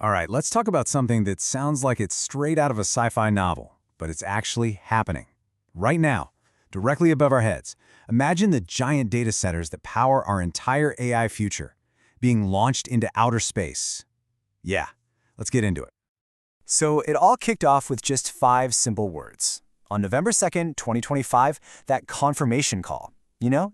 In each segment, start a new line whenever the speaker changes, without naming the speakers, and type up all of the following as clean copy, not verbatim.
All right, let's talk about something that sounds like it's straight out of a sci-fi novel, but it's actually happening. Right now, directly above our heads, imagine the giant data centers that power our entire AI future, being launched into outer space. Yeah, let's get into it.
So it all kicked off with just 5 simple words. On November 2nd, 2025, that confirmation call.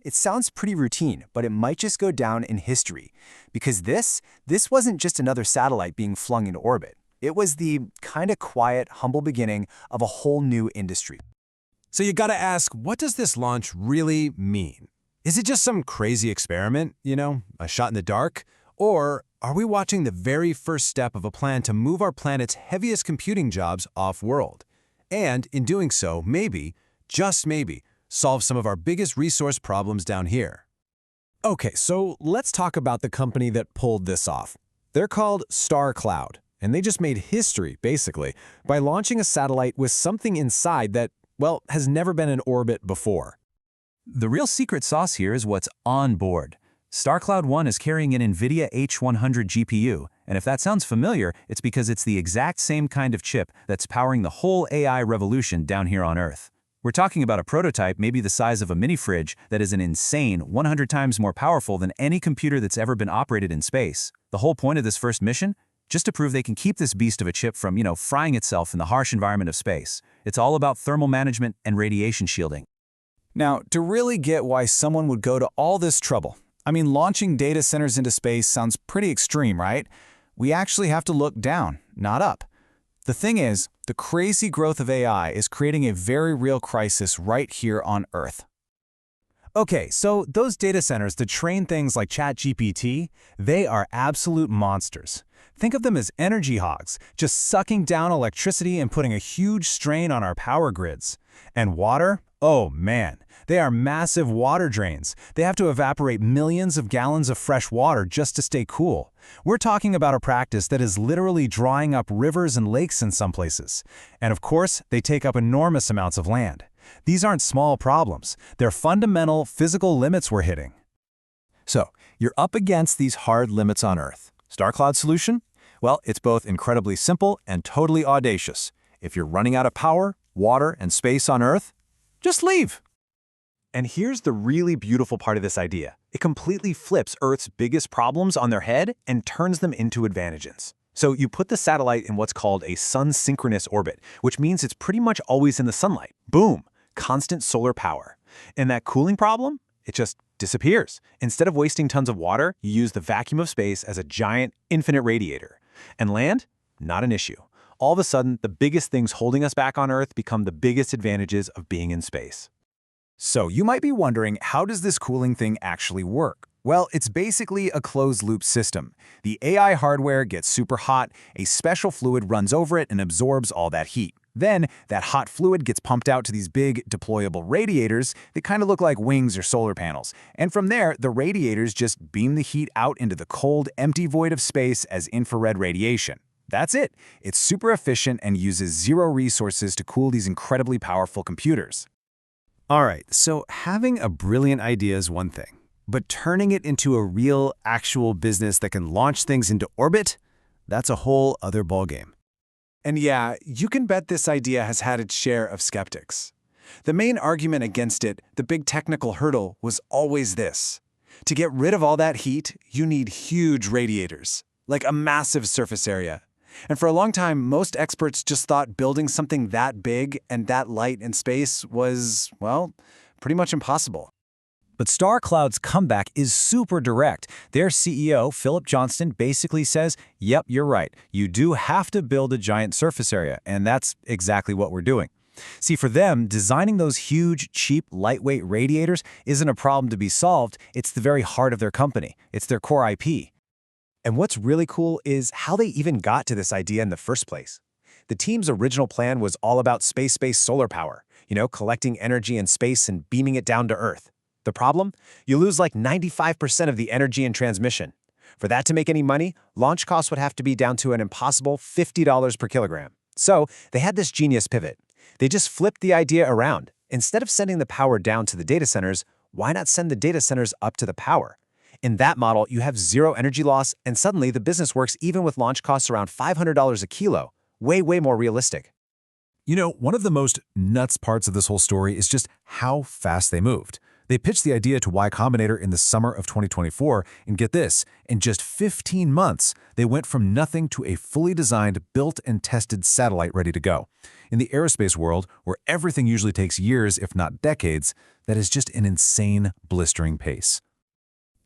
It sounds pretty routine, but it might just go down in history. Because this wasn't just another satellite being flung into orbit. It was the kind of quiet, humble beginning of a whole new industry.
So you gotta ask, what does this launch really mean? Is it just some crazy experiment, a shot in the dark? Or are we watching the very first step of a plan to move our planet's heaviest computing jobs off-world? And in doing so, maybe, just maybe, solve some of our biggest resource problems down here. Okay, so let's talk about the company that pulled this off. They're called Starkloud, and they just made history, basically, by launching a satellite with something inside that, well, has never been in orbit before.
The real secret sauce here is what's on board. Starkloud 1 is carrying an Nvidia H100 GPU, and if that sounds familiar, it's because it's the exact same kind of chip that's powering the whole AI revolution down here on Earth. We're talking about a prototype maybe the size of a mini fridge that is an insane 100 times more powerful than any computer that's ever been operated in space. The whole point of this first mission? Just to prove they can keep this beast of a chip from, frying itself in the harsh environment of space. It's all about thermal management and radiation shielding.
Now, to really get why someone would go to all this trouble, launching data centers into space sounds pretty extreme, right? We actually have to look down, not up. The thing is, the crazy growth of AI is creating a very real crisis right here on Earth.
Okay, so those data centers that train things like ChatGPT, they are absolute monsters. Think of them as energy hogs, just sucking down electricity and putting a huge strain on our power grids. And water? Oh man, they are massive water drains. They have to evaporate millions of gallons of fresh water just to stay cool. We're talking about a practice that is literally drying up rivers and lakes in some places. And of course, they take up enormous amounts of land. These aren't small problems. They're fundamental physical limits we're hitting.
So, you're up against these hard limits on Earth. Starkloud's solution? Well, it's both incredibly simple and totally audacious. If you're running out of power, water, and space on Earth, just leave.
And here's the really beautiful part of this idea. It completely flips Earth's biggest problems on their head and turns them into advantages. So you put the satellite in what's called a sun-synchronous orbit, which means it's pretty much always in the sunlight. Boom! Constant solar power. And that cooling problem? It just disappears. Instead of wasting tons of water, you use the vacuum of space as a giant, infinite radiator. And land? Not an issue. All of a sudden, the biggest things holding us back on Earth become the biggest advantages of being in space.
So you might be wondering, how does this cooling thing actually work? Well, it's basically a closed-loop system. The AI hardware gets super hot, a special fluid runs over it and absorbs all that heat. Then, that hot fluid gets pumped out to these big, deployable radiators that kind of look like wings or solar panels. And from there, the radiators just beam the heat out into the cold, empty void of space as infrared radiation. That's it. It's super efficient and uses zero resources to cool these incredibly powerful computers. All right, so having a brilliant idea is one thing, but turning it into a real, actual business that can launch things into orbit, that's a whole other ballgame.
And yeah, you can bet this idea has had its share of skeptics. The main argument against it, the big technical hurdle, was always this. To get rid of all that heat, you need huge radiators, like a massive surface area. And for a long time, most experts just thought building something that big and that light in space was, well, pretty much impossible.
But Starkloud's comeback is super direct. Their CEO, Philip Johnston, basically says, yep, you're right. You do have to build a giant surface area, and that's exactly what we're doing. See, for them, designing those huge, cheap, lightweight radiators isn't a problem to be solved. It's the very heart of their company. It's their core IP.
And what's really cool is how they even got to this idea in the first place. The team's original plan was all about space-based solar power, collecting energy in space and beaming it down to Earth. The problem? You lose like 95% of the energy in transmission. For that to make any money, launch costs would have to be down to an impossible $50 per kilogram. So they had this genius pivot. They just flipped the idea around. Instead of sending the power down to the data centers, why not send the data centers up to the power? In that model, you have zero energy loss, and suddenly the business works even with launch costs around $500 a kilo. Way more realistic.
You know, one of the most nuts parts of this whole story is just how fast they moved. They pitched the idea to Y Combinator in the summer of 2024, and get this, in just 15 months, they went from nothing to a fully designed, built and tested satellite ready to go. In the aerospace world, where everything usually takes years, if not decades, that is just an insane, blistering pace.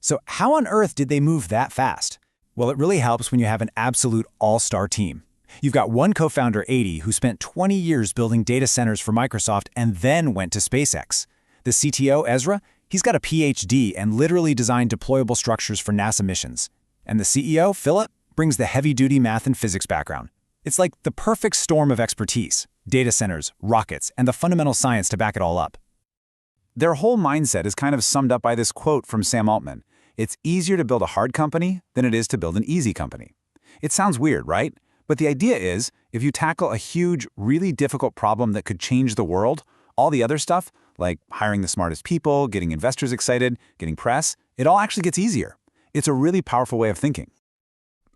So how on earth did they move that fast? Well, it really helps when you have an absolute all-star team. You've got one co-founder, 80, who spent 20 years building data centers for Microsoft and then went to SpaceX. The CTO, Ezra, he's got a PhD and literally designed deployable structures for NASA missions. And the CEO, Philip, brings the heavy-duty math and physics background. It's like the perfect storm of expertise, data centers, rockets, and the fundamental science to back it all up. Their whole mindset is kind of summed up by this quote from Sam Altman. It's easier to build a hard company than it is to build an easy company. It sounds weird, right? But the idea is, if you tackle a huge, really difficult problem that could change the world, all the other stuff, like hiring the smartest people, getting investors excited, getting press, it all actually gets easier. It's a really powerful way of thinking.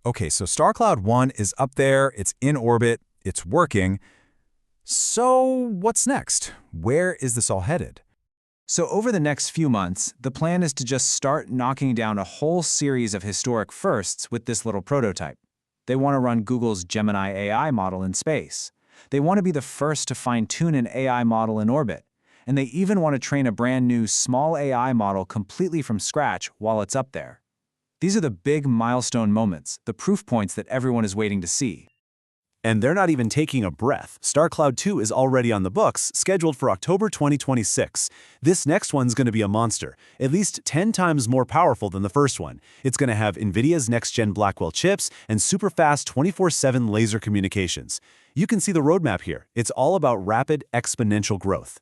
Okay, so Starkloud 1 is up there, it's in orbit, it's working. So what's next? Where is this all headed?
So over the next few months, the plan is to just start knocking down a whole series of historic firsts with this little prototype. They want to run Google's Gemini AI model in space. They want to be the first to fine-tune an AI model in orbit. And they even want to train a brand new small AI model completely from scratch while it's up there. These are the big milestone moments, the proof points that everyone is waiting to see.
And they're not even taking a breath. Starkloud 2 is already on the books, scheduled for October 2026. This next one's going to be a monster, at least 10 times more powerful than the first one. It's going to have Nvidia's next-gen Blackwell chips and super-fast 24/7 laser communications. You can see the roadmap here. It's all about rapid, exponential growth.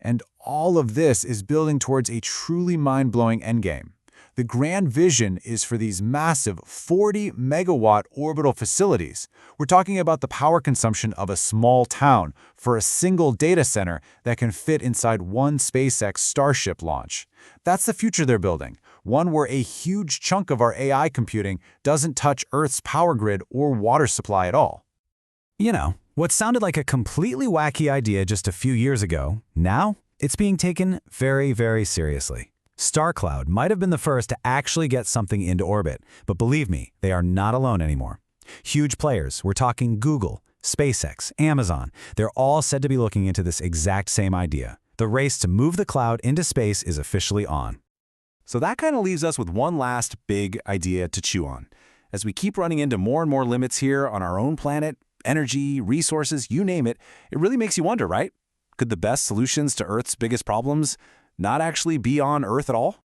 And all of this is building towards a truly mind-blowing endgame. The grand vision is for these massive 40-megawatt orbital facilities. We're talking about the power consumption of a small town for a single data center that can fit inside one SpaceX Starship launch. That's the future they're building, one where a huge chunk of our AI computing doesn't touch Earth's power grid or water supply at all.
You know, what sounded like a completely wacky idea just a few years ago, now it's being taken very, very seriously. Starkloud might have been the first to actually get something into orbit, but believe me, they are not alone anymore. Huge players, we're talking Google, SpaceX, Amazon, they're all said to be looking into this exact same idea. The race to move the cloud into space is officially on.
So that kind of leaves us with one last big idea to chew on. As we keep running into more and more limits here on our own planet, energy, resources, you name it, it really makes you wonder, right? Could the best solutions to Earth's biggest problems not actually be on Earth at all?